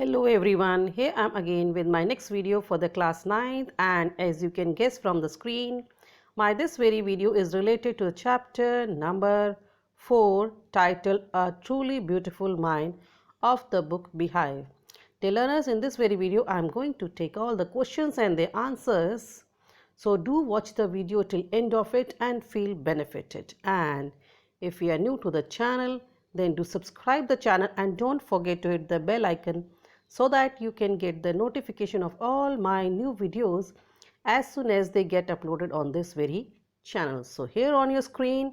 Hello everyone, here I am again with my next video for the class 9th, and as you can guess from the screen, this very video is related to chapter number 4 titled A Truly Beautiful Mind of the book Beehive. Dear learners, in this very video I am going to take all the questions and their answers. So do watch the video till end of it and feel benefited. And if you are new to the channel, then do subscribe the channel and don't forget to hit the bell icon so that you can get the notification of all my new videos as soon as they get uploaded on this very channel. So here on your screen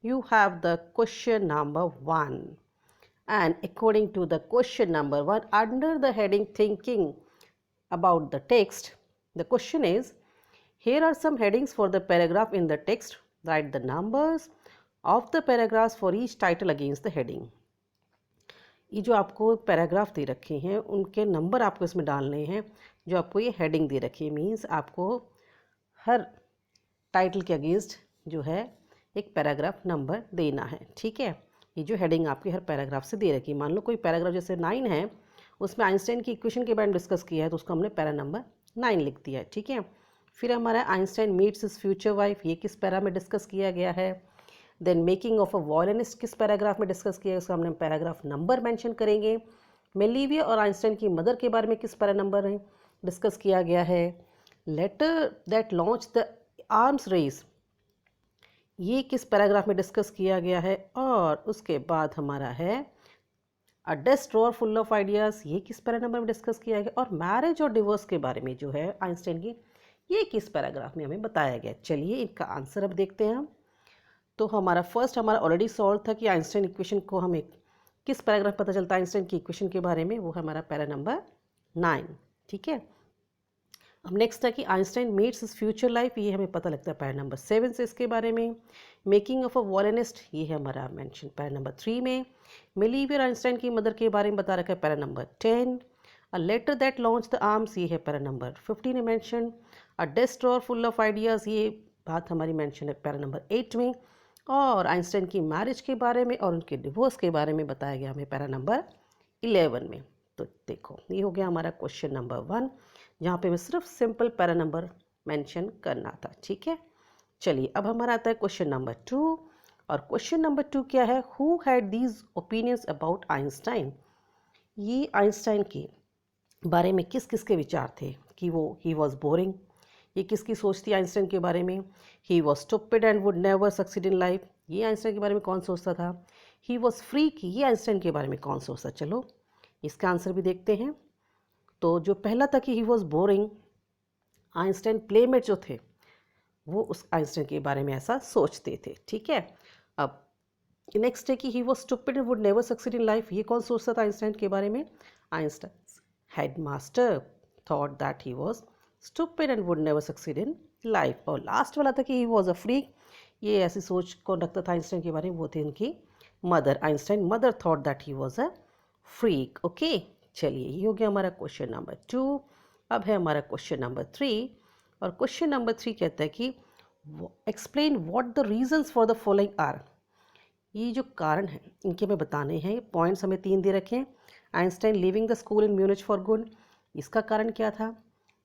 you have the question number 1, and according to the question number 1, under the heading thinking about the text, the question is, here are some headings for the paragraph in the text. Write the numbers of the paragraphs for each title against the heading. ये जो आपको paragraph दे रखे हैं उनके number आपको इसमें डालने हैं जो आपको ये हेडिंग दे रखी है। मीन्स आपको हर टाइटल के अगेंस्ट जो है एक पैराग्राफ नंबर देना है। ठीक है, ये जो हेडिंग आपकी हर पैराग्राफ से दे रखी है। मान लो कोई पैराग्राफ जैसे 9 है, उसमें आइंस्टाइन की इक्वेशन के बारे में डिस्कस किया है तो उसको हमने पैरा नंबर 9 लिख दिया है। ठीक है, फिर हमारा Einstein meets his future wife, ये किस पैरा में डिस्कस किया गया है। देन मेकिंग ऑफ अ वॉयलिनिस्ट किस पैराग्राफ में डिस्कस किया है, उसका हमने पैराग्राफ नंबर मेंशन करेंगे। मेलिविया और आइंस्टाइन की मदर के बारे में किस पैरा नंबर में डिस्कस किया गया है। Letter that launch the arms race, ये किस पैराग्राफ में डिस्कस किया गया है। और उसके बाद हमारा है अ desk drawer full of ideas, ये किस पैरा नंबर में डिस्कस किया गया। और मैरिज और डिवोर्स के बारे में जो है आइंस्टाइन की, ये किस पैराग्राफ में हमें बताया गया। चलिए इनका आंसर अब देखते हैं हम। तो हमारा ऑलरेडी सॉल्व था कि आइंस्टाइन इक्वेशन को हमें किस पैराग्राफ पता चलता है आइंस्टाइन की इक्वेशन के बारे में, वो है हमारा पैरा नंबर 9। ठीक है, अब नेक्स्ट है कि Einstein meets his future life, ये हमें पता लगता है पैरा नंबर 7 से इसके बारे में। मेकिंग ऑफ अ वॉयलिनिस्ट, ये है हमारा मेंशन पैरा नंबर 3 में। मेलिविया और आइंस्टाइन की मदर के बारे में बता रखा है para number 10। A letter that launch the arms, ये है पैरा नंबर 15 में mention. A desk drawer full of ideas, ये बात हमारी मेंशन है पैरा नंबर 8 में। और आइंस्टाइन की मैरिज के बारे में और उनके डिवोर्स के बारे में बताया गया हमें पैरा नंबर 11 में। तो देखो ये हो गया हमारा क्वेश्चन नंबर 1, जहाँ पे हमें सिर्फ सिंपल पैरा नंबर मेंशन करना था। ठीक है, चलिए अब हमारा आता है क्वेश्चन नंबर 2। और क्वेश्चन नंबर 2 क्या है, who had these opinions about Einstein, ये आइंस्टाइन के बारे में किस किस के विचार थे कि वो ही वॉज बोरिंग, ये किसकी सोच थी आइंस्टाइन के बारे में। He was stupid and would never succeed in life, ये आइंस्टाइन के बारे में कौन सोचता था। ही वॉज फ्रीक, ये आइंस्टाइन के बारे में कौन सोचता। चलो इसका आंसर भी देखते हैं। तो जो पहला था कि he was boring, Einstein playmate जो थे वो उस आइंस्टाइन के बारे में ऐसा सोचते थे। ठीक है, अब नेक्स्ट है कि he was stupid and would never succeed in life, ये कौन सोचता था आइंस्टाइन के बारे में। Einstein headmaster thought that he was stupid and would never succeed in life. और लास्ट वाला था कि ही वॉज अ फ्रीक, ये ऐसी सोच कौन रखता था आइंस्टाइन के बारे में, वो थे इनकी mother. Einstein mother thought that he was a freak. Okay, चलिए ये हो गया हमारा क्वेश्चन नंबर 2। अब है हमारा क्वेश्चन नंबर 3। और क्वेश्चन नंबर 3 कहता है कि explain what the reasons for the following are, ये जो कारण हैं इनके हमें बताने हैं। पॉइंट्स हमें 3 दे रखे हैं। Einstein leaving the school in Munich for good, इसका कारण क्या था।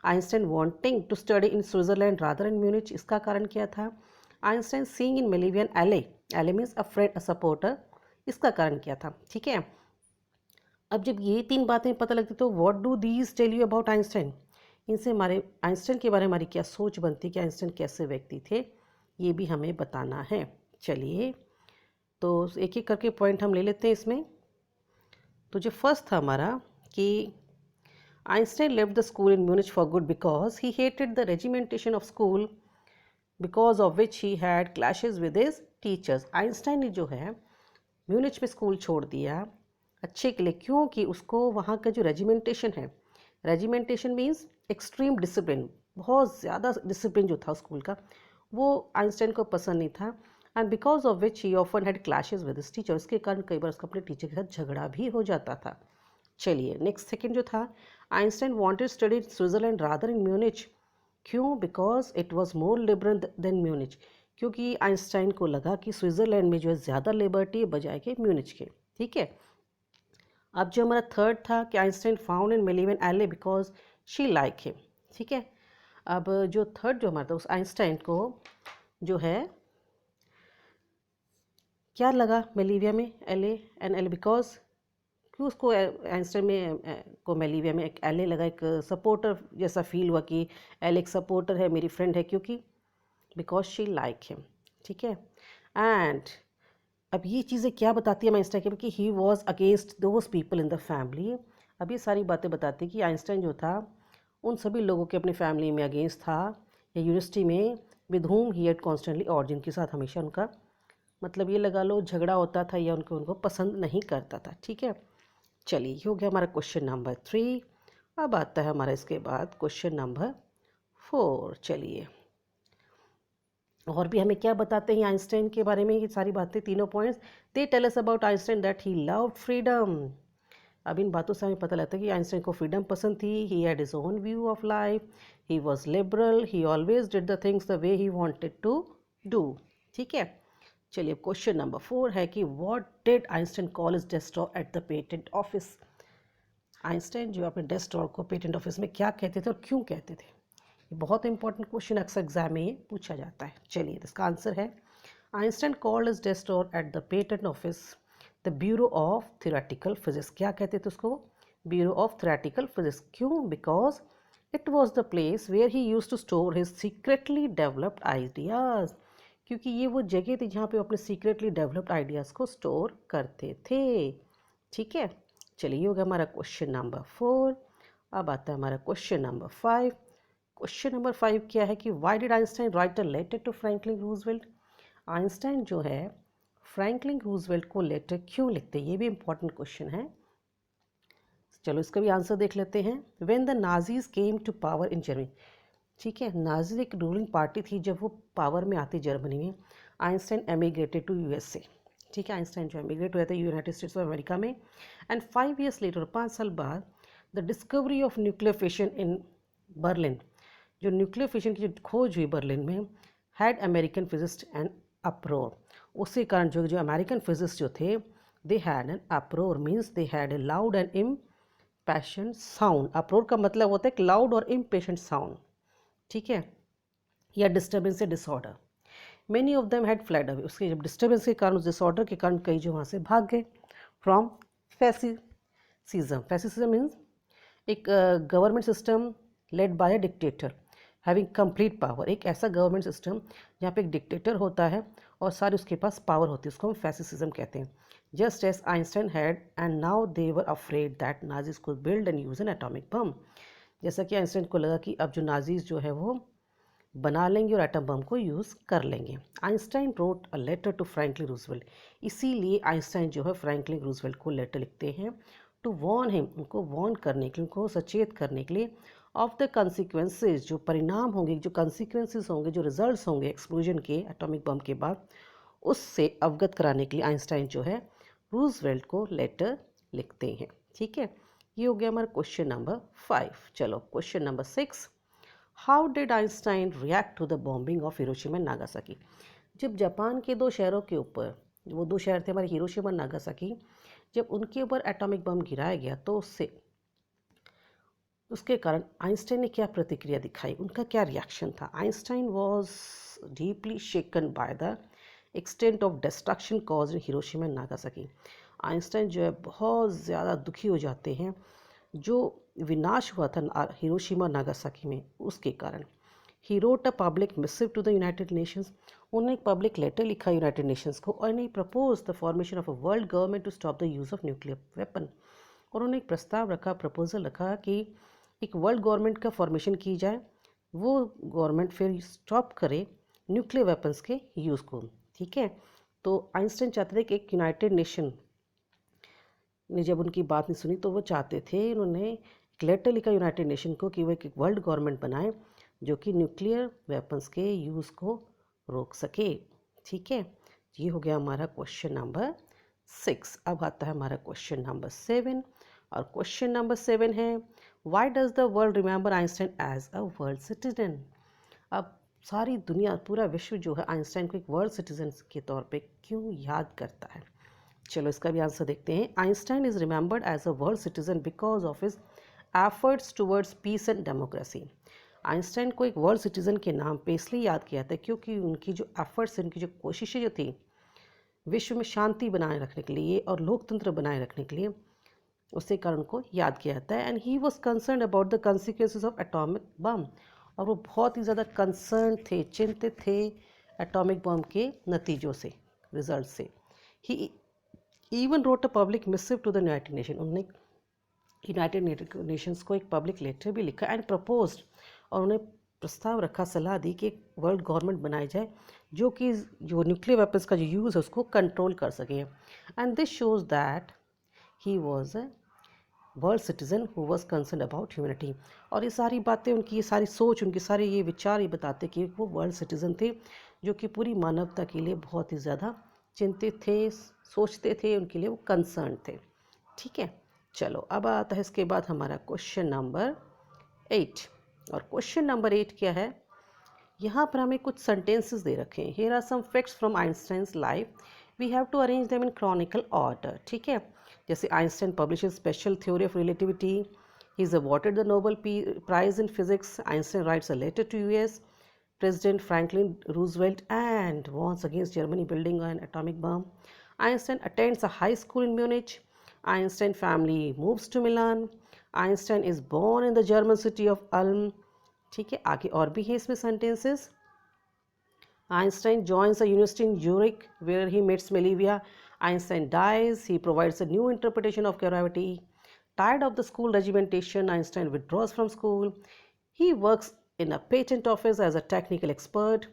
Einstein wanting to study in Switzerland rather in Munich, इसका कारण क्या था। आइंस्टाइन सीइंग इन मेलिवियन एले, एले means a friend a supporter, इसका कारण क्या था। ठीक है, अब जब ये 3 बातें पता लगती तो what do these tell you about Einstein, इनसे हमारे आइंस्टाइन के बारे में हमारी क्या सोच बनती कि आइंस्टाइन कैसे व्यक्ति थे, ये भी हमें बताना है। चलिए तो एक एक करके पॉइंट हम ले लेते हैं इसमें। तो जो फर्स्ट था हमारा कि Einstein left the school in Munich for good because he hated the regimentation of school, because of which he had clashes with his teachers. Einstein ने जो है म्यूनिच में स्कूल छोड़ दिया अच्छे के लिए, क्योंकि उसको वहाँ का जो रेजिमेंटेशन है, रेजिमेंटेशन मीन्स एक्सट्रीम डिसिप्लिन, बहुत ज़्यादा डिसिप्लिन जो था स्कूल का, वो आइंस्टाइन को पसंद नहीं था। And because of which he often had clashes with his teacher, इसके कारण कई बार उसको अपने टीचर के साथ झगड़ा भी हो जाता था। चलिए नेक्स्ट सेकंड जो था, Einstein wanted study Switzerland rather in Munich, क्यों, because it was more liberal than Munich, क्योंकि आइंस्टाइन को लगा कि स्विट्ज़रलैंड में जो है ज़्यादा लिबर्टी बजाय के म्यूनिच के। ठीक है, अब जो हमारा थर्ड था कि आइंस्टाइन फाउंड इन मिलीवन एले बिकॉज शी लाइक हिम, ठीक है। अब जो थर्ड जो हमारा था उस आइंस्टाइन को जो है क्या लगा मेलिविया में, एल बिकॉज क्यों उसको आइंस्टाइन में को मेलिविया में एक एल लगा, एक सपोर्टर जैसा फील हुआ कि एल एक सपोर्टर है, मेरी फ्रेंड है, क्योंकि बिकॉज शी लाइक हिम, ठीक है। एंड अब ये चीज़ें क्या बताती है आइंस्टाइन के, कि he was against those people in the family. अब ये सारी बातें बताती है कि आइंस्टाइन जो था उन सभी लोगों के अपनी फैमिली में अगेंस्ट था, या यूनिवर्सिटी में with home he had constantly, और जिनके साथ हमेशा उनका मतलब ये लगा लो झगड़ा होता था या उनको पसंद नहीं करता था, ठीक है। चलिए ये हो गया हमारा क्वेश्चन नंबर 3। अब आता है हमारा इसके बाद क्वेश्चन नंबर 4। चलिए और भी हमें क्या बताते हैं आइंस्टाइन के बारे में, ये सारी बातें तीनों points, they tell us about Einstein that he loved freedom. अब इन बातों से हमें पता लगता है कि आइंस्टाइन को फ्रीडम पसंद थी, he had his own view of life, he was liberal, he always did the things the way he wanted to do, ठीक है। चलिए क्वेश्चन नंबर 4 है कि what did Einstein call his desk at the patent office. Einstein जो अपने desk को patent office में क्या कहते थे और क्यों कहते थे, ये बहुत इंपॉर्टेंट क्वेश्चन अक्सर एग्जाम में ये पूछा जाता है। चलिए इसका आंसर है Einstein called his desk at the patent office the bureau of theoretical physics. क्या कहते थे उसको, ब्यूरो ऑफ थियोरेटिकल फिजिक्स। क्यों, because it was the place where he use to store his secretly developed ideas, क्योंकि ये वो जगह थी जहाँ पे अपने सीक्रेटली डेवलप्ड आइडियाज़ को स्टोर करते थे, ठीक है। चलिए ये हो गया हमारा क्वेश्चन नंबर 4। अब आता है हमारा क्वेश्चन नंबर 5। क्वेश्चन नंबर 5 क्या है कि why did Einstein write a letter to Franklin Roosevelt. Einstein जो है फ्रैंकलिन रूजवेल्ट को लेटर क्यों लिखते हैं, ये भी इंपॉर्टेंट क्वेश्चन है। चलो इसका भी आंसर देख लेते हैं। When the Nazis came to power in Germany, ठीक है, नाजी एक रूलिंग पार्टी थी जब वो पावर में आती जर्मनी में। आइंस्टाइन एमिग्रेटेड टू यूएसए, ठीक है, आइंस्टाइन जो एमिग्रेट हुए थे यूनाइटेड स्टेट्स ऑफ अमेरिका में। एंड 5 years लेटर, 5 साल बाद, the discovery of nuclear fission in Berlin, जो न्यूक्लियर फिशन की जो खोज हुई बर्लिन में, हैड अमेरिकन फिजिस्ट एंड अप्रोर। उसी कारण जो जो अमेरिकन फिजिस्ट जो थे, they had an अप्रोर, means they had a loud and impatient sound. अप्रोर का मतलब होता है एक लाउड और इम्पेशेंट साउंड, ठीक है, या डिस्टर्बेंस या disorder. Many of them had fled away, उसके जब डिस्टर्बेंस के कारण, उस डिसऑर्डर के कारण कई जो वहाँ से भाग गए। फ्रॉम फैसिसिज्म, फैसिसिज्म मीन्स एक government system led by a dictator having complete power, एक ऐसा गवर्नमेंट सिस्टम जहाँ पे एक डिक्टेटर होता है और सारी उसके पास पावर होती है, उसको हम फैसिसिज्म कहते हैं। Just as Einstein had and now they were afraid that Nazis could build and use an atomic bomb. जैसा कि आइंस्टाइन को लगा कि अब जो नाजीज जो है वो बना लेंगे और एटम बम को यूज़ कर लेंगे। Einstein wrote a letter to Franklin Roosevelt, इसीलिए आइंस्टाइन जो है फ्रैंकलिन रूजवेल्ट को लेटर लिखते हैं टू वॉर्न हिम, उनको वॉर्न करने के लिए, उनको सचेत करने के लिए, ऑफ द कंसिक्वेंसेज, जो परिणाम होंगे, जो कंसिक्वेंसेज होंगे, जो रिजल्ट्स होंगे एक्सप्लोजन के, एटॉमिक बम के बाद, उससे अवगत कराने के लिए आइंस्टाइन जो है रूजवेल्ट को लेटर लिखते हैं, ठीक है। ये हो गया हमारा क्वेश्चन नंबर 5। चलो question number 6, how did Einstein react to the bombing of Hiroshima and Nagasaki. जब जापान के 2 शहरों के ऊपर, वो 2 शहर थे हमारे हिरोशिमा और नागासाकी, जब उनके ऊपर एटॉमिक बम गिराया गया तो उसके कारण आइंस्टाइन ने क्या प्रतिक्रिया दिखाई, उनका क्या रिएक्शन था। Einstein was deeply shaken by the extent of destruction cause in Hiroshima and Nagasaki. Einstein जो है बहुत ज़्यादा दुखी हो जाते हैं जो विनाश हुआ था हिरोशिमा नागासाकी में, उसके कारण। He wrote a public missive to the United Nations, उन्होंने एक पब्लिक लेटर लिखा यूनाइटेड नेशंस को, और he propose the formation of a world government to stop the use of nuclear weapon. और उन्होंने एक प्रस्ताव रखा, प्रपोजल रखा कि एक वर्ल्ड गवर्नमेंट का फॉर्मेशन की जाए, वो गवर्नमेंट फिर स्टॉप करे न्यूक्लियर वेपन्स के यूज़ को, ठीक है। तो आइंस्टाइन चाहते थे कि एक यूनाइटेड नेशन ने जब उनकी बात नहीं सुनी तो वो चाहते थे, उन्होंने एक लेटर लिखा यूनाइटेड नेशन को कि वो एक वर्ल्ड गवर्नमेंट बनाए जो कि न्यूक्लियर वेपन्स के यूज़ को रोक सके, ठीक है। ये हो गया हमारा क्वेश्चन नंबर 6। अब आता है हमारा क्वेश्चन नंबर 7, और क्वेश्चन नंबर 7 है, why does the world remember Einstein as a world citizen. अब सारी दुनिया, पूरा विश्व जो है आइंस्टाइन को एक वर्ल्ड सिटीजन के तौर पे क्यों याद करता है। चलो इसका भी आंसर देखते हैं। Einstein is remembered as a world citizen because of his efforts towards peace and democracy. Einstein को एक वर्ल्ड सिटीजन के नाम पे इसलिए याद किया था क्योंकि उनकी जो एफर्ट्स, उनकी जो कोशिशें जो थी विश्व में शांति बनाए रखने के लिए और लोकतंत्र बनाए रखने के लिए, उसके कारण उनको याद किया जाता है। And he was concern about the consequences of atomic bomb, और वो बहुत ही ज़्यादा कंसर्न थे, चिंतित थे एटॉमिक बम के नतीजों से, रिजल्ट से। He even wrote a public missive to the United Nation, उन्होंने यूनाइटेड नेशंस को एक पब्लिक लेटर भी लिखा एंड प्रपोज्ड, और उन्हें प्रस्ताव रखा, सलाह दी कि एक वर्ल्ड गवर्नमेंट बनाई जाए जो कि जो न्यूक्लियर वेपन्स का जो यूज़ है उसको कंट्रोल कर सके। And this shows that he was a world citizen who was concern about humanity. और ये सारी बातें उनकी, ये सारी सोच, उनके सारे ये विचार ये बताते कि वो वर्ल्ड सिटीजन थे जो कि पूरी मानवता के लिए बहुत ही ज़्यादा चिंतित थे, सोचते थे, उनके लिए वो कंसर्न थे। ठीक है, चलो अब आता है इसके बाद हमारा क्वेश्चन नंबर 8। और क्वेश्चन नंबर 8 क्या है, यहाँ पर हमें कुछ सेंटेंसेस दे रखे हैं। Here are some facts from Einstein's life, we have to arrange them in chronicle order. ठीक है, जैसे Einstein publishes special theory of relativity, he is awarded the Nobel prize in physics, Einstein writes a letter to US President Franklin Roosevelt and warns against Germany building an atomic bomb. Einstein attends a high school in Munich. Einstein family moves to Milan. Einstein is born in the German city of Ulm. ठीक है, आगे और भी है इसमें sentences. Einstein joins a university in Zurich where he meets Melivia. Einstein dies. He provides a new interpretation of gravity. Tired of the school regimentation, Einstein withdraws from school. He works in a patent office as a technical expert.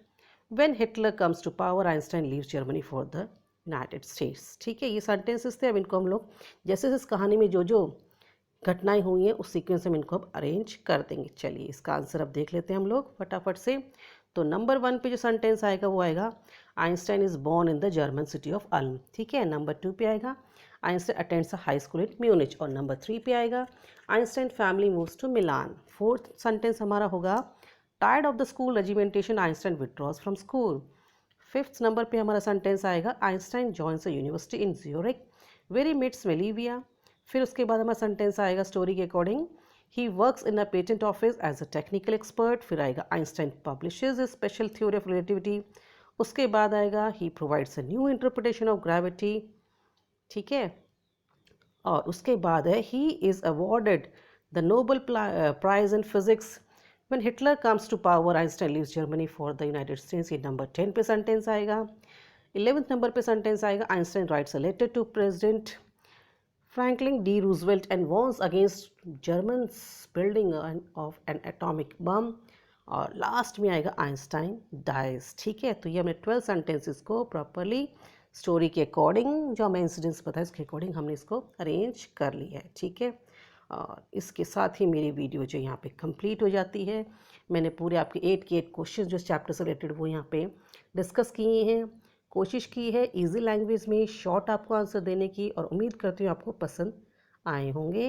When Hitler comes to power, Einstein leaves Germany for the United States. ठीक है, ये sentences थे। अब इनको हम लोग जैसे इस कहानी में जो जो घटनाएं हुई हैं उस सीक्वेंस में इनको अब अरेंज कर देंगे। चलिए इसका आंसर अब देख लेते हैं हम लोग फटाफट से। तो नंबर 1 पे जो सेंटेंस आएगा वो आएगा Einstein is born in the German city of Ulm. ठीक है, नंबर 2 पे आएगा Einstein attends a high school in Munich, और नंबर 3 पे आएगा Einstein family moves to Milan. 4th sentence हमारा होगा tired of the school regimentation, Einstein withdraws from school. 5th number पे हमारा सेंटेंस आएगा Einstein joins a university in Zurich where he meets Mileva. फिर उसके बाद हमारा सेंटेंस आएगा स्टोरी के according he works in a patent office as a technical expert. फिर आएगा Einstein publishes a special theory of relativity. उसके बाद आएगा he provides a new interpretation of gravity. ठीक है, और उसके बाद है he is awarded the Nobel prize in physics. When Hitler comes to power, Einstein leaves Germany for the United States. ये नंबर 10 पे सेंटेंस आएगा। 11th नंबर पे सेंटेंस आएगा Einstein writes a letter to president Franklin D. Roosevelt and warns against Germans building of an atomic bomb। और last में आएगा Einstein dies. ठीक है, तो ये हमने 12 सेंटेंसेस को प्रॉपरली स्टोरी के अकॉर्डिंग, जो हमें इंसिडेंट्स पता है उसके अकॉर्डिंग हमने इसको अरेंज कर लिया है। ठीक है, और इसके साथ ही मेरी वीडियो जो यहाँ पे कंप्लीट हो जाती है। मैंने पूरे आपके 8 के 8 क्वेश्चन जो चैप्टर से रिलेटेड वो यहाँ पे डिस्कस किए हैं। कोशिश की है इजी लैंग्वेज में शॉर्ट आपको आंसर देने की, और उम्मीद करती हूँ आपको पसंद आए होंगे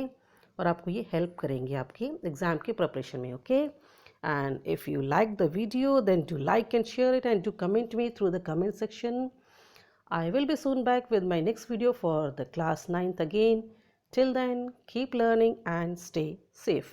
और आपको ये हेल्प करेंगे आपके एग्ज़ाम के प्रिपरेशन में। Okay, and if you like the video then do like and share it and do comment me through the comment section. I will be soon back with my next video for the class 9th again. Till then, keep learning and stay safe.